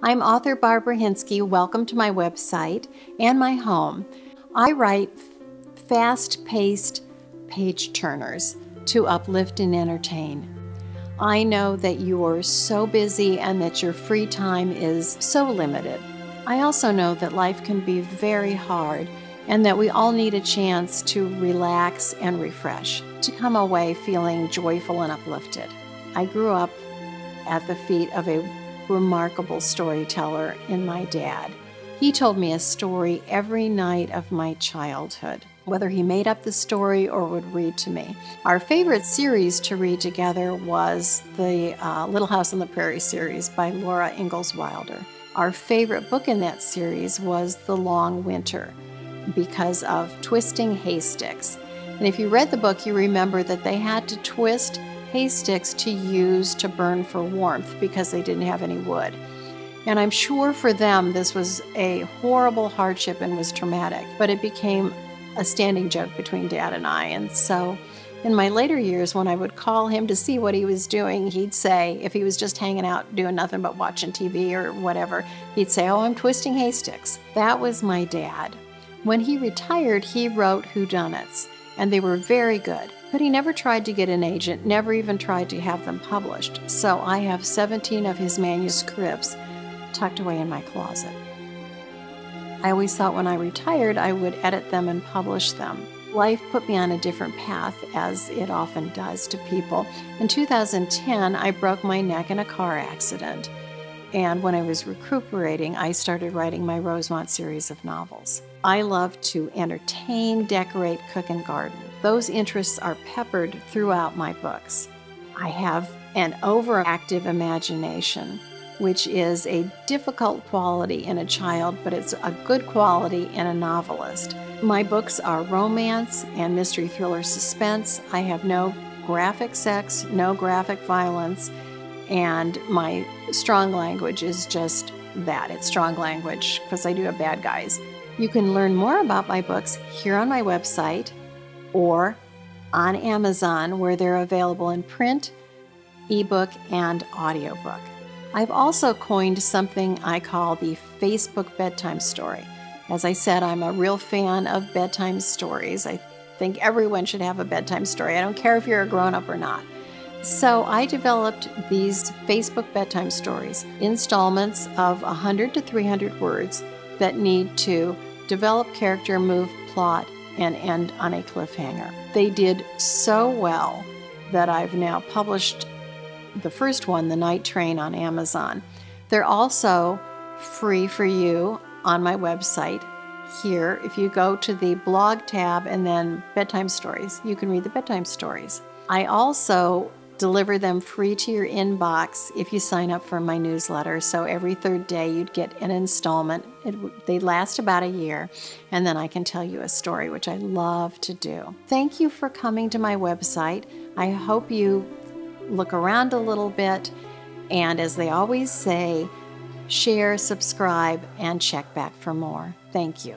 I'm author Barbara Hinsky. Welcome to my website and my home. I write fast-paced page turners to uplift and entertain. I know that you're so busy and that your free time is so limited. I also know that life can be very hard and that we all need a chance to relax and refresh, to come away feeling joyful and uplifted. I grew up at the feet of a remarkable storyteller in my dad. He told me a story every night of my childhood, whether he made up the story or would read to me. Our favorite series to read together was the Little House on the Prairie series by Laura Ingalls Wilder. Our favorite book in that series was The Long Winter because of twisting haystacks. And if you read the book, you remember that they had to twist haystacks to use to burn for warmth because they didn't have any wood. And I'm sure for them this was a horrible hardship and was traumatic, but it became a standing joke between Dad and I. And so in my later years, when I would call him to see what he was doing, he'd say, if he was just hanging out doing nothing but watching TV or whatever, he'd say, "Oh, I'm twisting haystacks." That was my dad. When he retired, he wrote whodunits, and they were very good. But he never tried to get an agent, never even tried to have them published. So I have 17 of his manuscripts tucked away in my closet. I always thought when I retired, I would edit them and publish them. Life put me on a different path, as it often does to people. In 2010, I broke my neck in a car accident. And when I was recuperating, I started writing my Rosemont series of novels. I love to entertain, decorate, cook, and garden. Those interests are peppered throughout my books. I have an overactive imagination, which is a difficult quality in a child, but it's a good quality in a novelist. My books are romance and mystery thriller suspense. I have no graphic sex, no graphic violence, and my strong language is just that. It's strong language because I do have bad guys. You can learn more about my books here on my website or on Amazon, where they're available in print, ebook, and audiobook. I've also coined something I call the Facebook bedtime story. As I said, I'm a real fan of bedtime stories. I think everyone should have a bedtime story. I don't care if you're a grown-up or not. So I developed these Facebook bedtime stories, installments of 100 to 300 words that need to develop character, move plot, and end on a cliffhanger. They did so well that I've now published the first one, The Night Train, on Amazon. They're also free for you on my website here. If you go to the blog tab and then bedtime stories, you can read the bedtime stories. I also deliver them free to your inbox if you sign up for my newsletter. So every third day you'd get an installment. They last about a year, and then I can tell you a story, which I love to do. Thank you for coming to my website. I hope you look around a little bit, and as they always say, share, subscribe, and check back for more. Thank you.